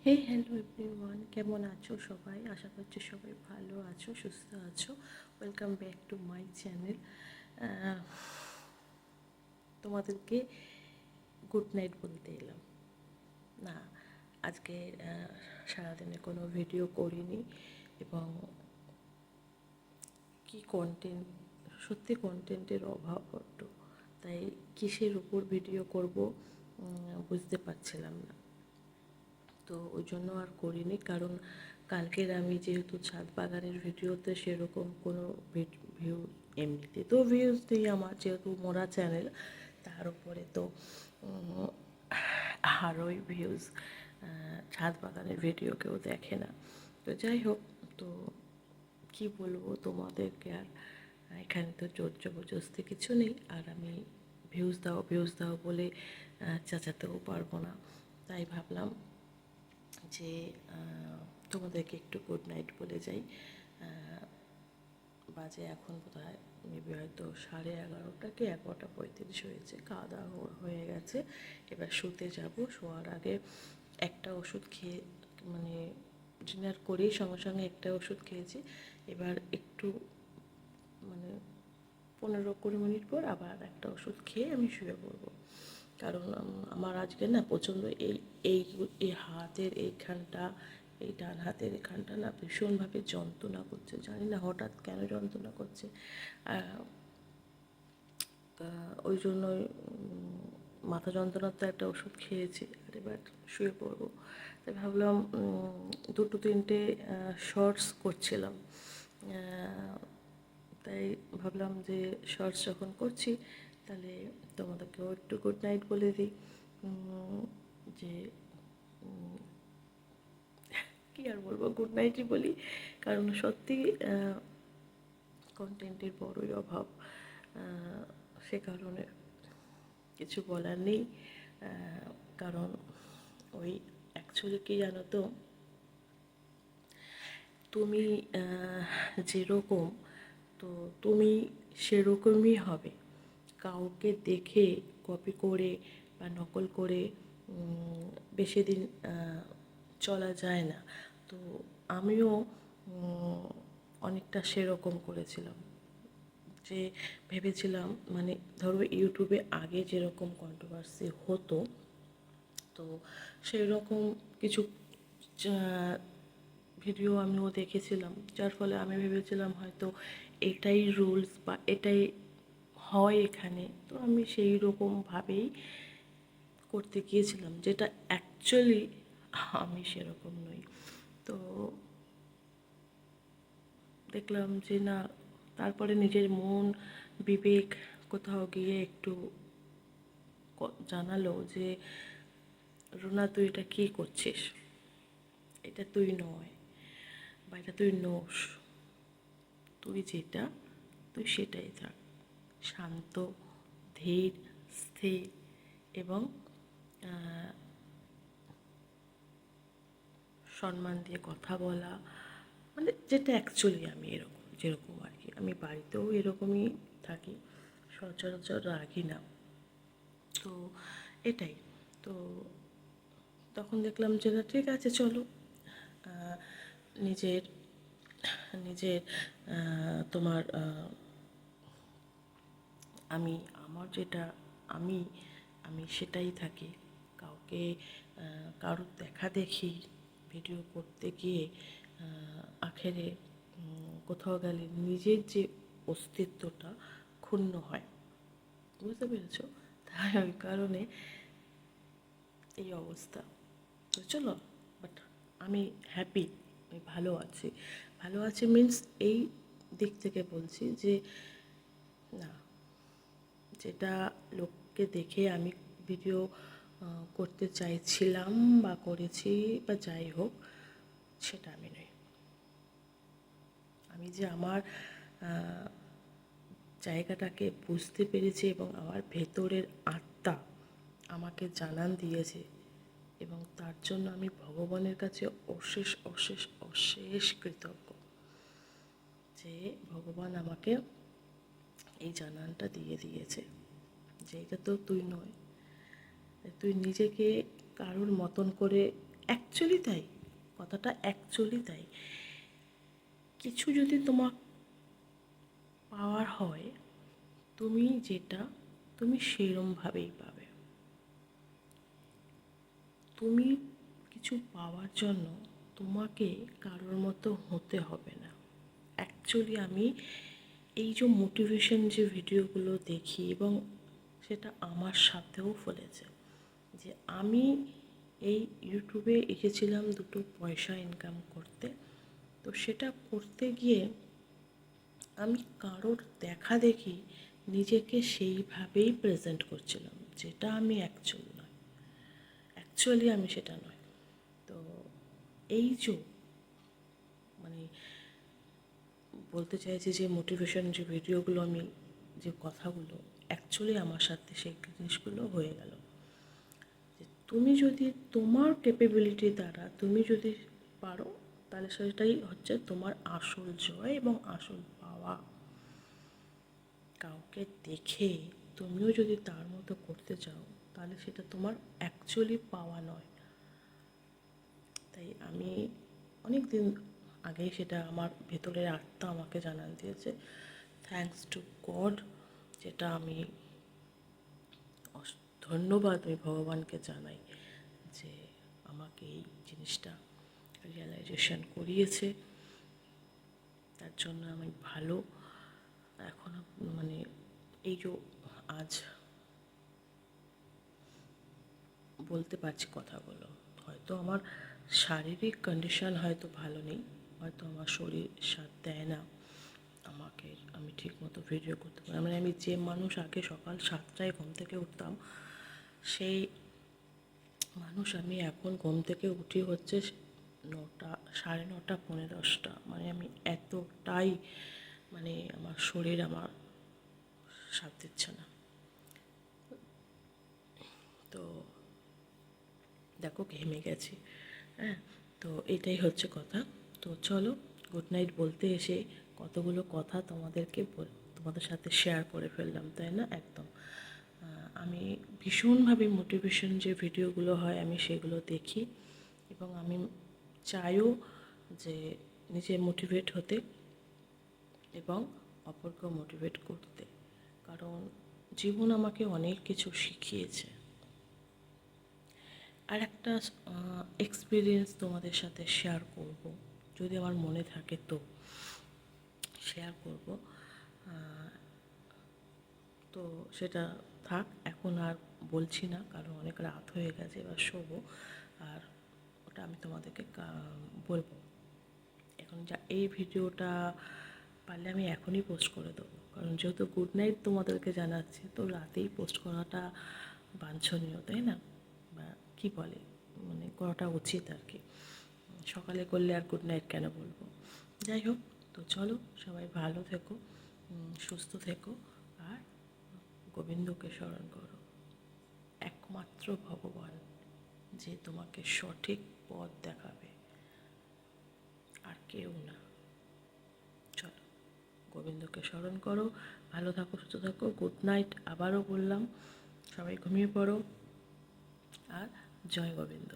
Hello everyone, কেমন আছো সবাই? আশা করছি সবাই ভালো আছো, সুস্থ আছো। Welcome back to my channel. তোমাদেরকে গুড নাইট বলতে এলাম। না, আজকে সারাদিনে কোনো ভিডিও করিনি এবং কি কন্টেন্ট, সত্যি কন্টেন্টের অভাব বড্ড। তাই কিসের উপর ভিডিও করব বুঝতে পারছিলাম না। তো ওই জন্য আর করিনি, কারণ কালকের আমি যেহেতু ছাদ বাগানের ভিডিওতে সেরকম কোনো ভিউ, এমনিতে তো ভিউজ দিই আমার, যেহেতু মোরা চ্যানেল, তার উপরে তো আরোই ভিউজ। ছাদ বাগানের ভিডিও কেউ দেখে না। তো যাই হোক, তো কি বলবো তোমাদেরকে আর, এখানে তো জোর জবরদস্তি কিছু নেই, আর আমি ভিউজ দাও বলে চেঁচাতেও পারবো না। তাই ভাবলাম যে তোমাদেরকে একটু গুড নাইট বলে যাই। বাজে এখন বোধহয় মেবি হয়তো 11:30 কি 11:35 হয়েছে। খাওয়া দাওয়া হয়ে গেছে, এবার শুতে যাব। শোয়ার আগে একটা ওষুধ খেয়ে, মানে ডিনার করেই সঙ্গে সঙ্গে একটা ওষুধ খেয়েছি। এবার একটু, মানে 15-20 মিনিট পর আবার একটা ওষুধ খেয়ে আমি শুয়ে পড়বো। কারণ আমার আজকে না প্রচণ্ড এই এই এই হাতের এইখানটা, এই ডান হাতের এখানটা না ভীষণভাবে যন্ত্রণা করছে, জানি না হঠাৎ কেন যন্ত্রণা করছে। তা ওই জন্যই মাথা যন্ত্রণার তো একটা ওষুধ খেয়েছি, আর এবার শুয়ে পড়বো। তাই ভাবলাম 2-3টে শর্টস করছিলাম, তাই ভাবলাম যে শর্টস যখন করছি তাহলে তোমাদেরকেও একটু গুড নাইট বলে দিই। যে কী আর বলবো, গুড নাইটই বলি, কারণ সত্যি কন্টেন্টের বড়ই অভাব। সে কারণে কিছু বলার নেই। কারণ ওই অ্যাকচুয়ালি কী জানো তো, তুমি যেরকম, তো তুমি সেরকমই হবে। কাউকে দেখে কপি করে বা নকল করে বেশি দিন চলা যায় না। তো আমিও অনেকটা সেরকম করেছিলাম, যে ভেবেছিলাম, মানে ধরো ইউটিউবে আগে যেরকম কন্ট্রোভার্সি হতো, তো সেই রকম কিছু ভিডিও আমিও দেখেছিলাম, যার ফলে আমি ভেবেছিলাম হয়তো এটাই রুলস বা এটাই হয় এখানে। তো আমি সেই রকমভাবেই করতে গিয়েছিলাম, যেটা অ্যাকচুয়ালি আমি সেরকম নই। তো দেখলাম যে না, তারপরে নিজের মন বিবেক কোথাও গিয়ে একটু জানালো যে রুনা, তুই এটা কী করছিস, এটা তুই নয়, বা এটা তুই নোস। তুই যেটা, তুই সেটাই থাক, শান্ত, ধীর, স্থির এবং সম্মান দিয়ে কথা বলা, মানে যেটা অ্যাকচুয়ালি আমি এরকম, যেরকম আর কি। আমি বাড়িতেও এরকমই থাকি, সচরাচর রাখি না। তো এটাই। তো তখন দেখলাম যে না, ঠিক আছে, চলো নিজের নিজের তোমার আমি, আমার যেটা আমি, আমি সেটাই থাকি। কাউকে কারোর দেখা দেখি ভিডিও করতে গিয়ে আখেরে কোথাও গেলে নিজের যে অস্তিত্বটা ক্ষুণ্ণ হয়। বুঝতে পেরেছ? তাই ওই কারণে এই অবস্থা। তো চলো, বাট আমি হ্যাপি, আমি ভালো আছি। ভালো আছি মিন্স এই দিক থেকে বলছি যে না, যেটা লোককে দেখে আমি ভিডিও করতে চাইছিলাম বা করেছি বা যাই হোক, সেটা আমি নই। আমি যে আমার জায়গাটাকে বুঝতে পেরেছি এবং আমার ভেতরের আত্মা আমাকে জানান দিয়েছে, এবং তার জন্য আমি ভগবানের কাছে অশেষ অশেষ অশেষ কৃতজ্ঞ যে ভগবান আমাকে এই জানানটা দিয়ে দিয়েছে যে এটা তো তুই নয়। তুই নিজেকে কারোর মতন করে অ্যাকচুয়ালি তাই, কথাটা অ্যাকচুয়ালি তাই। কিছু যদি তোমার পাওয়ার হয়, তুমি যেটা তুমি সেরমভাবেই পাবে। তুমি কিছু পাওয়ার জন্য তোমাকে কারোর মতো হতে হবে না। অ্যাকচুয়ালি আমি এই যে মোটিভেশন যে ভিডিওগুলো দেখি, এবং সেটা আমার সাথেও ফলেছে, যে আমি এই ইউটিউবে এসেছিলাম দুটো পয়সা ইনকাম করতে। তো সেটা করতে গিয়ে আমি কারোর দেখা দেখি নিজেকে সেইভাবেই প্রেজেন্ট করছিলাম, যেটা আমি অ্যাকচুয়ালি আমি সেটা নয়। তো এই যে মানে বলতে চাইছি যে মোটিভেশন যে ভিডিওগুলো আমি যে কথাগুলো অ্যাকচুয়ালি আমার সাথে সেই জিনিসগুলো হয়ে গেল, যে তুমি যদি তোমার ক্যাপেবিলিটি দ্বারা তুমি যদি পারো, তাহলে সেটাই হচ্ছে তোমার আসল জয় এবং আসল পাওয়া। কাউকে দেখে তুমিও যদি তার মতো করতে চাও, তাহলে সেটা তোমার অ্যাকচুয়ালি পাওয়া নয়। তাই আমি অনেক দিন আগেই সেটা আমার ভেতরের আত্মা আমাকে জানান দিয়েছে, থ্যাঙ্কস টু গড, যেটা আমি ধন্যবাদ আমি ভগবানকে জানাই যে আমাকে এই জিনিসটা রিয়েলাইজেশন করিয়েছে। তার জন্য আমি ভালো এখনও মানে এই যে আজ বলতে পারছি কথাগুলো, হয়তো আমার শারীরিক কন্ডিশন হয়তো ভালো নেই, হয়তো আমার শরীর সাথ দেয় না আমাকে, আমি ঠিক মতো ভিডিও করতে পারি মানে আমি যে মানুষ আগে সকাল 7টায় ঘুম থেকে উঠতাম, সেই মানুষ আমি এখন ঘুম থেকে উঠি হচ্ছে 9টা, 9:30, 9:45, মানে আমি এতটাই মানে আমার শরীর আমার সাথ দিচ্ছে না। তো দেখো ঘেমে গেছি, হ্যাঁ। তো এটাই হচ্ছে কথা। তো চলো গুড নাইট বলতে এসে কতগুলো কথা তোমাদের সাথে শেয়ার করে ফেললাম, তাই না? একদম। আমি ভীষণভাবে মোটিভেশন যে ভিডিওগুলো হয় আমি সেগুলো দেখি, এবং আমি চাইও যে নিজে মোটিভেট হতে এবং অপরকেও মোটিভেট করতে, কারণ জীবন আমাকে অনেক কিছু শিখিয়েছে। আর একটা এক্সপিরিয়েন্স তোমাদের সাথে শেয়ার করব, যদি আমার মনে থাকে তো শেয়ার করব। তো সেটা থাক, এখন আর বলছি না, কারণ অনেক রাত হয়ে গেছে, এবার শোবো। আর ওটা আমি তোমাদেরকে বলবো। এখন এই ভিডিওটা পারলে আমি এখনই পোস্ট করে দেবো, কারণ যেহেতু গুড নাইট তোমাদেরকে জানাচ্ছি, তো রাতেই পোস্ট করাটা বাঞ্ছনীয়, তাই না? বা কী বলে, মানে করাটা উচিত আর কি। সকালে করলে আর গুড নাইট কেন বলবো? যাই হোক, তো চলো সবাই ভালো থেকো, সুস্থ থেকো, আর গোবিন্দকে স্মরণ করো, একমাত্র ভগবান যে তোমাকে সঠিক পথ দেখাবে, আর কেউ না। চলো গোবিন্দকে স্মরণ করো, ভালো থাকো, সুস্থ থাকো, গুড নাইট আবারও বললাম, সবাই ঘুমিয়ে পড়ো, আর জয় গোবিন্দ।